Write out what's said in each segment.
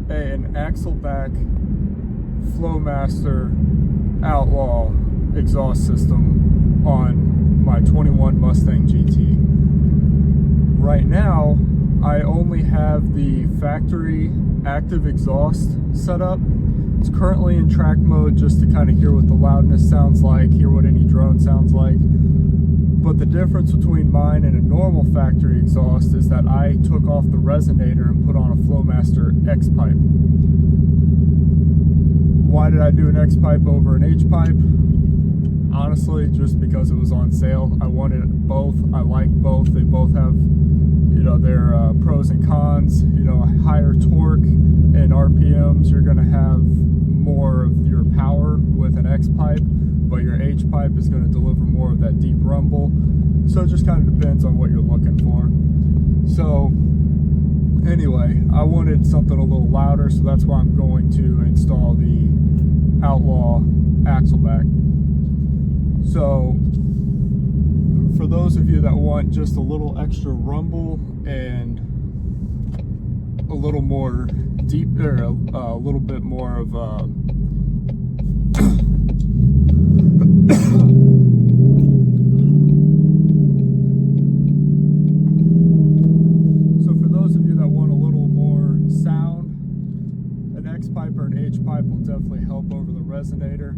an Axle-back Flowmaster Outlaw exhaust system on my 21 Mustang GT. Right now, I only have the factory active exhaust set up. It's currently in track mode just to kind of hear what the loudness sounds like, hear what any drone sounds like. But the difference between mine and a normal factory exhaust is that I took off the resonator and put on a Flowmaster X pipe. Why did I do an X pipe over an H pipe? Honestly, just because it was on sale. I wanted both. I like both. They both have, their pros and cons. Higher torque and RPMs. You're going to have more of your power with an X pipe, but your H pipe is going to deliver more of that deep rumble. So it just kind of depends on what you're looking for. So anyway, I wanted something a little louder, so that's why I'm going to install the Outlaw Axle-back. So for those of you that want just a little extra rumble and a little more deep, or a little bit more of so for those of you that want a little more sound, an X pipe or an H pipe will definitely help over the resonator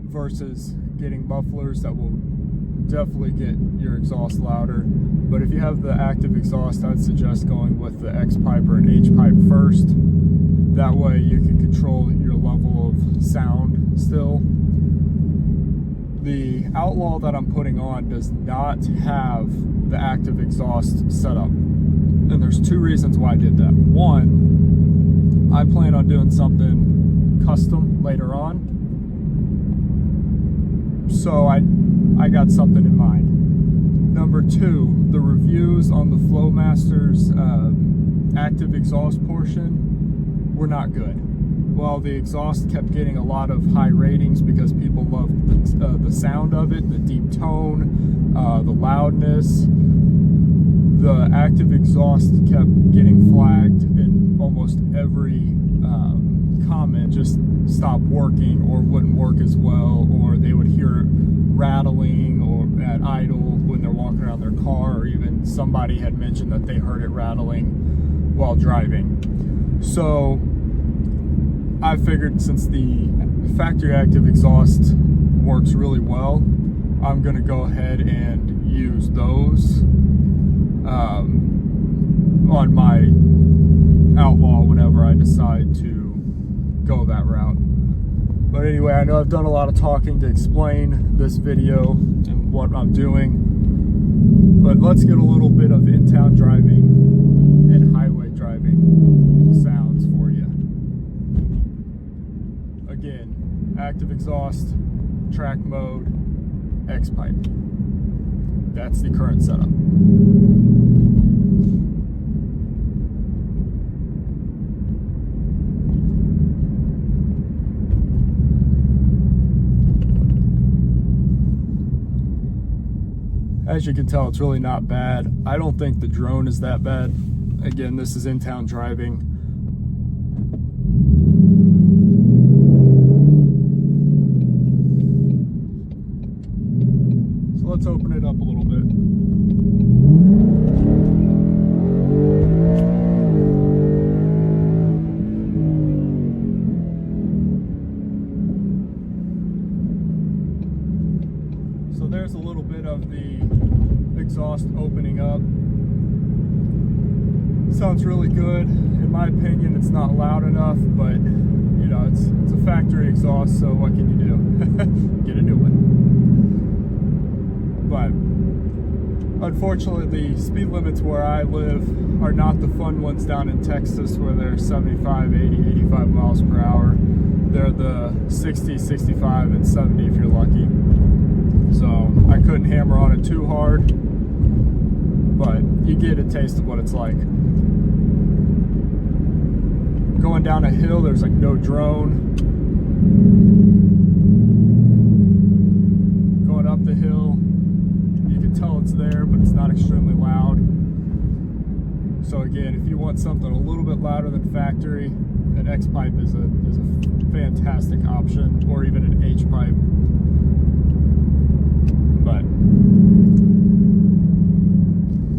versus getting mufflers that will definitely get your exhaust louder. But if you have the active exhaust, I'd suggest going with the X pipe or an H pipe first. That way you can control your level of sound still. The Outlaw that I'm putting on does not have the active exhaust set up. And there's two reasons why I did that. One, I plan on doing something custom later on. So I got something in mind. Number two, the reviews on the Flowmaster's active exhaust portion were not good. Well, the exhaust kept getting a lot of high ratings because people loved the sound of it, the deep tone, the loudness. The active exhaust kept getting flagged, and almost every comment just stopped working or wouldn't work as well, or they would hear it rattling or at idle when they're walking around their car, or even somebody had mentioned that they heard it rattling while driving. So I figured since the factory active exhaust works really well, I'm going to go ahead and use those on my Outlaw whenever I decide to go that route. But anyway, I know I've done a lot of talking to explain this video and what I'm doing, but let's get a little bit of in-town driving and highway driving sounds for you. Again, active exhaust, track mode, X pipe. That's the current setup. As you can tell, it's really not bad. I don't think the drone is that bad. Again, this is in-town driving. So let's open it up a little bit. So there's a little bit of the exhaust opening up. Sounds really good. In my opinion, it's not loud enough, but it's a factory exhaust, so what can you do? Get a new one. But unfortunately, the speed limits where I live are not the fun ones down in Texas where they're 75, 80, 85 miles per hour. They're the 60, 65, and 70 if you're lucky. So I couldn't hammer on it too hard, but you get a taste of what it's like. Going down a hill, there's like no drone. Going up the hill, you can tell it's there, but it's not extremely loud. So again, if you want something a little bit louder than factory, an X-pipe is a fantastic option, or even an H-pipe. But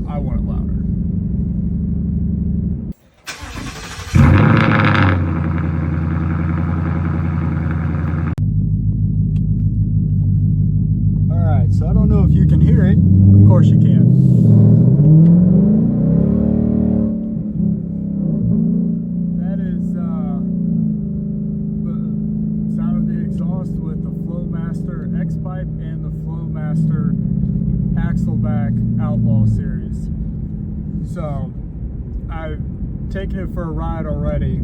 I want it louder. All right, so I don't know if you can hear it. Of course you can. That is the sound of the exhaust with the Flowmaster X-pipe and the Flowmaster Axle-back Outlaw series. So I've taken it for a ride already,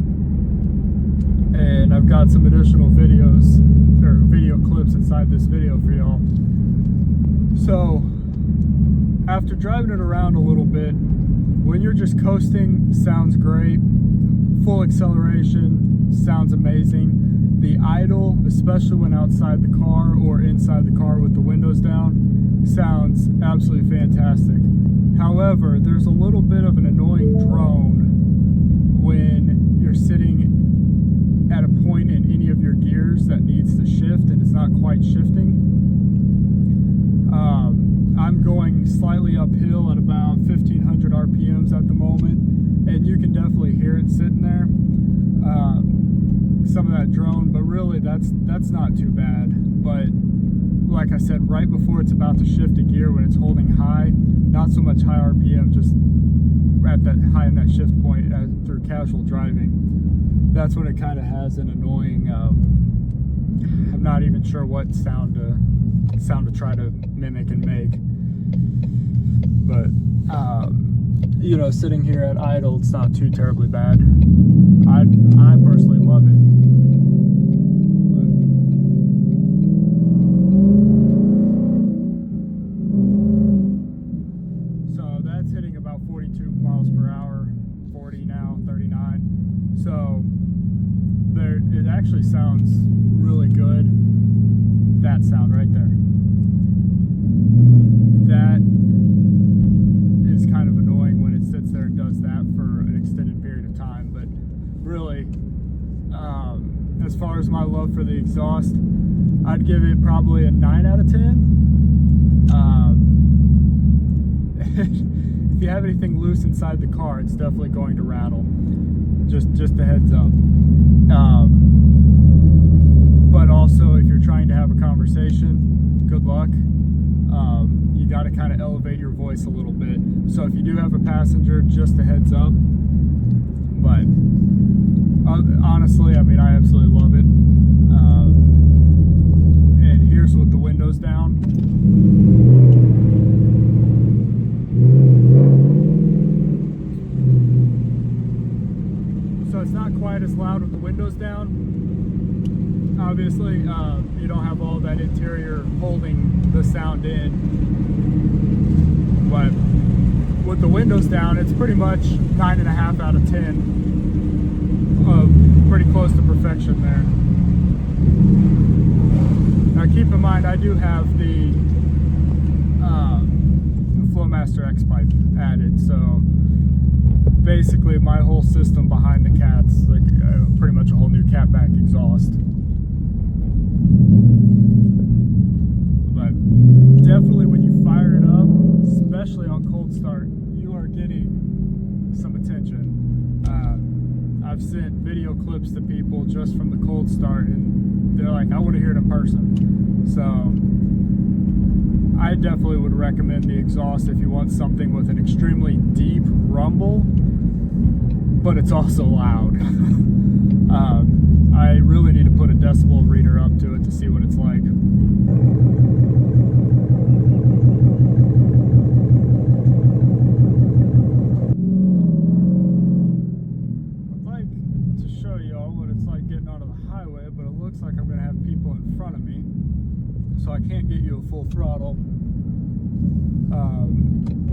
and I've got some additional videos or video clips inside this video for y'all. So after driving it around a little bit, when you're just coasting, sounds great. Full acceleration, sounds amazing. The idle, especially when outside the car or inside the car with the windows down, sounds absolutely fantastic. However, there's a little bit of an annoying drone when you're sitting at a point in any of your gears that needs to shift and it's not quite shifting. I'm going slightly uphill at about 1500 RPMs at the moment, and you can definitely hear it sitting there. Some of that drone, but really that's not too bad. But like I said, right before it's about to shift a gear, when it's holding high, not so much high RPM, just at that high in that shift point through casual driving, that's when it kind of has an annoying, I'm not even sure what sound to try to mimic and make. But you know, sitting here at idle, it's not too terribly bad. I personally love it. So that's hitting about 42 miles per hour, 40 now, 39. So there, it actually sounds really good. That sound right there. That is kind of annoying when it sits there and does that for an extended period of time. But really, as far as my love for the exhaust, I'd give it probably a 9 out of 10. If you have anything loose inside the car, it's definitely going to rattle. Just a heads up. But also, if you're trying to have a conversation, good luck. You got to kind of elevate your voice a little bit. So if you do have a passenger, just a heads up. But honestly, I mean, I absolutely love it. And here's with the windows down. So it's not quite as loud with the windows down. Obviously, you don't have all that interior holding the sound in, but with the windows down, it's pretty much 9.5 out of 10. Pretty close to perfection there. Now keep in mind, I do have the Flowmaster X-pipe added, so basically my whole system behind the cat's like pretty much a whole new catback exhaust. But definitely when you fire it up, especially on cold start, you are getting some attention. I've sent video clips to people just from the cold start, and they're like, I want to hear it in person. So I definitely would recommend the exhaust if you want something with an extremely deep rumble, but it's also loud. I really need to put a decibel reader up to it to see what it's like. I'd like to show y'all what it's like getting onto the highway, but it looks like I'm going to have people in front of me, so I can't get you a full throttle,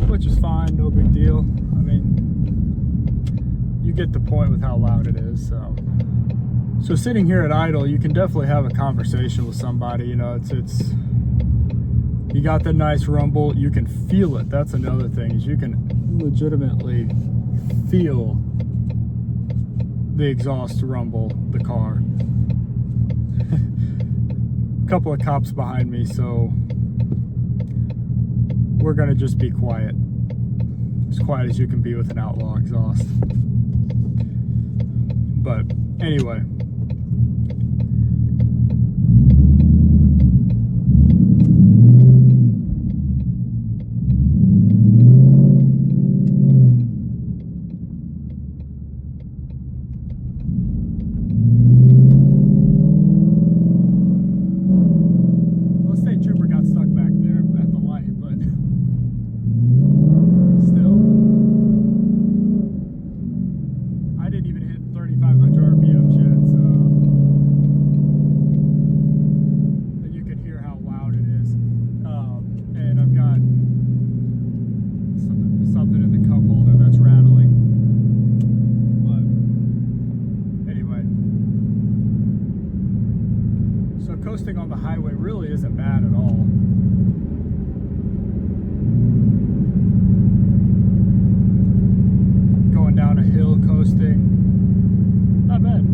which is fine, no big deal. I mean, you get the point with how loud it is. So sitting here at idle, you can definitely have a conversation with somebody. You know, it's you got the nice rumble, you can feel it. That's another thing, is you can legitimately feel the exhaust rumble the car. Couple of cops behind me, so we're gonna just be quiet. As quiet as you can be with an Outlaw exhaust. But anyway. Coasting on the highway really isn't bad at all. Going down a hill coasting, not bad.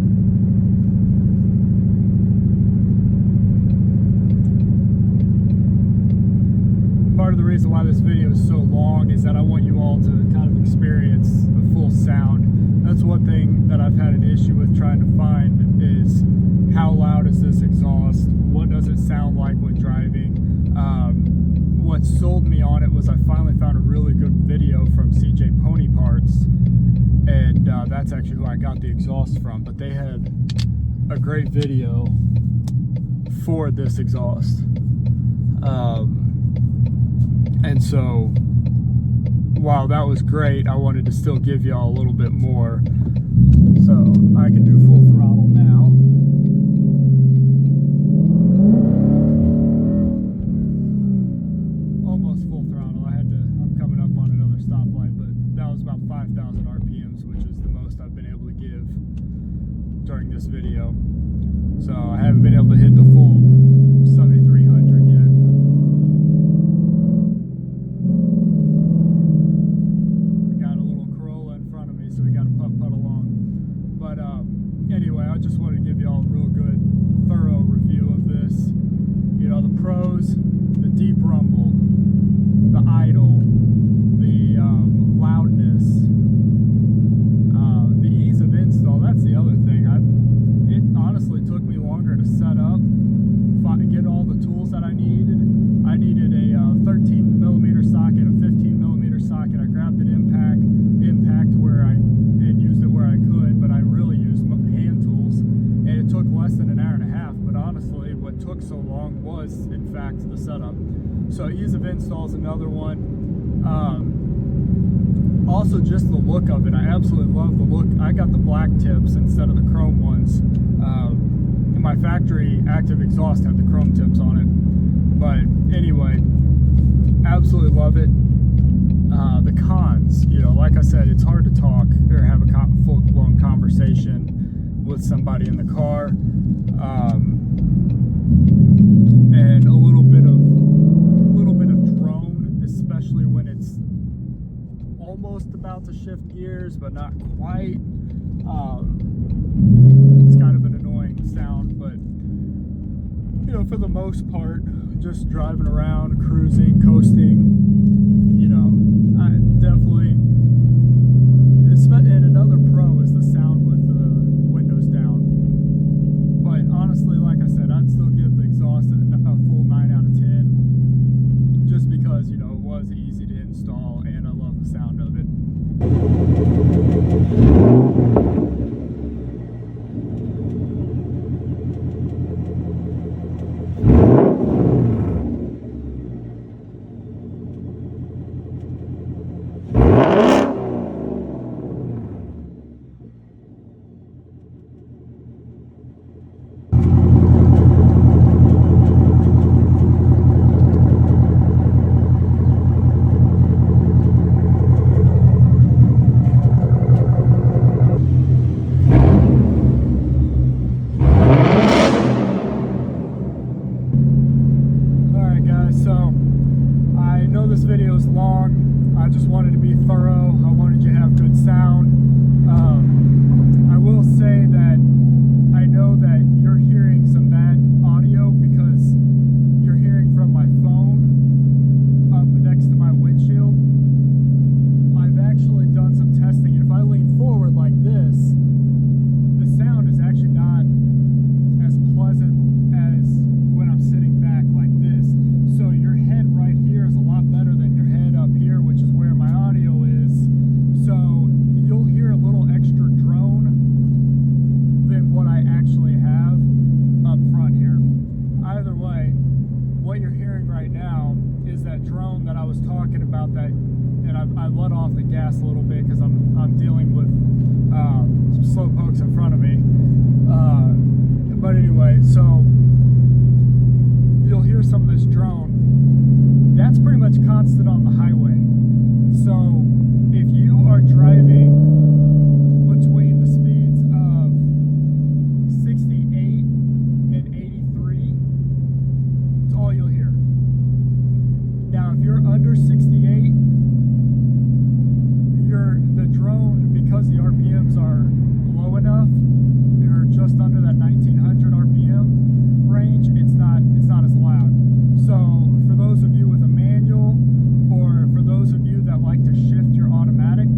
Part of the reason why this video is so long is that I want you all to kind of experience the full sound. That's one thing that I've had an issue with trying to find is how loud is this exhaust? What does it sound like when driving? What sold me on it was I finally found a really good video from CJ Pony Parts, and that's actually who I got the exhaust from, but they had a great video for this exhaust. And so while that was great, I wanted to still give y'all a little bit more. So I can do full throttle now. Almost full throttle. I'm coming up on another stoplight, but that was about 5,000 RPMs, which is the most I've been able to give during this video. So I haven't been able to hit the full 7,300 yet. Anyway, I just wanted to give y'all a real good, thorough review of this. You know, the pros, the deep rumble, the idle, the loudness, the ease of install. That's the other thing. It honestly took me longer to set up, get all the tools that I needed. I needed a 13 millimeter socket, a 15 millimeter socket. I grabbed an impact where and used it where I could, but I really used hand tools, and it took less than an hour and a half. But honestly, what took so long was in fact the setup. So ease of install is another one. Also just the look of it. I absolutely love the look. I got the black tips instead of the chrome ones. My factory active exhaust had the chrome tips on it, but anyway, absolutely love it. The cons, you know, like I said, it's hard to talk or have a full-blown conversation with somebody in the car, and a little bit of drone, especially when it's almost about to shift gears but not quite. It's kind of an annoying sound, but you know, for the most part, just driving around, cruising, coasting, you know, I definitely, and another pro is the sound with the windows down. But honestly, like I said, I'd still give the exhaust a full 9 out of 10, just because, you know, it was easy to install and I love the sound of it. drone that I was talking about that, and I let off the gas a little bit because I'm dealing with some slow pokes in front of me. But anyway, so you'll hear some of this drone. That's pretty much constant on the highway. So if you are driving between the speeds of 68 and 83, it's all you'll hear. Now, if you're under 68, the drone, because the RPMs are low enough, you're just under that 1900 RPM range, it's not as loud. So for those of you with a manual, or for those of you that like to shift your automatic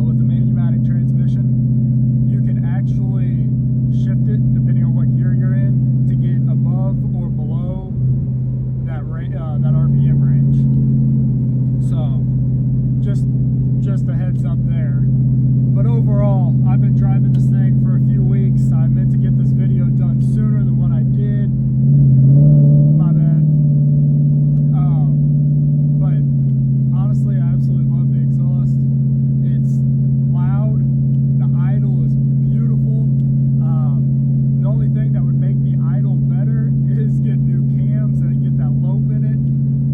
with the manumatic transmission, you can actually shift it depending on what gear you're in to get above or below that RPM range. So just a heads up there. But overall, I've been driving this thing for a few weeks. I meant to get this video done sooner than what I did. My bad. But honestly, I absolutely love the exhaust. It's loud. The idle is beautiful. The only thing that would make the idle better is get new cams and get that lope in it.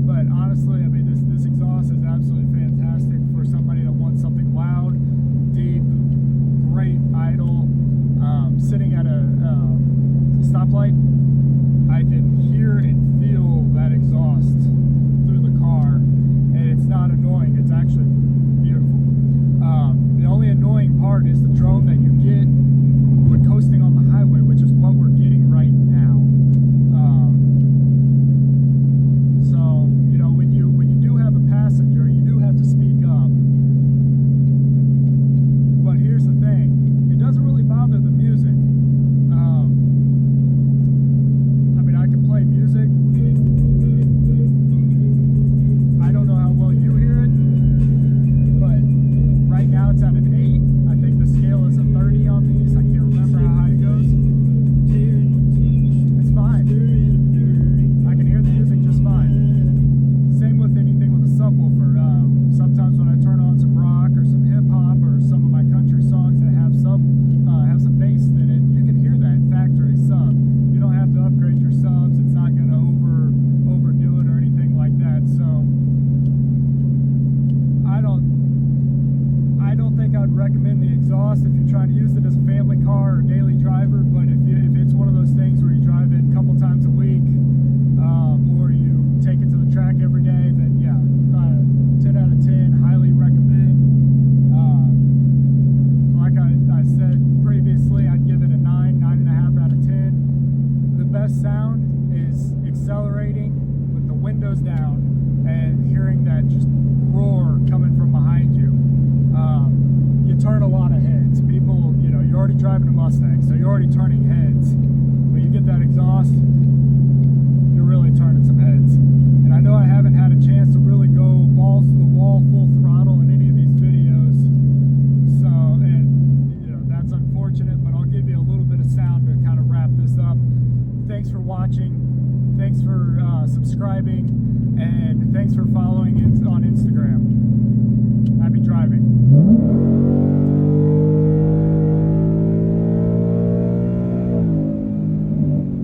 But honestly, I mean, this exhaust is absolutely fantastic for somebody that wants something loud, deep, great idle. Sitting at a stoplight, I can hear and feel that exhaust through the car, and it's not annoying. It's actually beautiful. The only annoying part is the drone that you get when coasting on the highway, which is what we're getting right now. So, you know, when you do have a passenger, you do have to speak up. But here's the thing, it doesn't really bother the music. I mean, I can play music. I don't know how well you hear it, but right now it's at an 8. I think the scale is a 30 on these. I can't remember how high it goes. It's fine. I can hear the music just fine. Same with anything with a subwoofer. Sometimes when I turn on some rock or some hip hop or some of my country songs that have some bass in it, you can hear that factory sub. You don't have to upgrade your subs. It's not going to overdo it or anything like that. So I don't think I'd recommend the exhaust if you're trying to use it as a family car or daily driver. But if it's one of those things where you drive it a couple times a week, or you take it to the track every day, then yeah, 10 out of 10, highly recommend. Like I said previously, I'd give it a 9.5 out of 10. The best sound is accelerating with the windows down and hearing that just roar coming from behind you. You turn a lot of heads. People, you know, you're already driving a Mustang, so you're already turning heads. When you get that exhaust, you're really turning some heads. And I know I haven't had a chance to really go balls to the wall, full throttle in any of these videos. So, and you know, that's unfortunate, but I'll give you a little bit of sound to kind of wrap this up. Thanks for watching. Thanks for subscribing, and thanks for following on Instagram.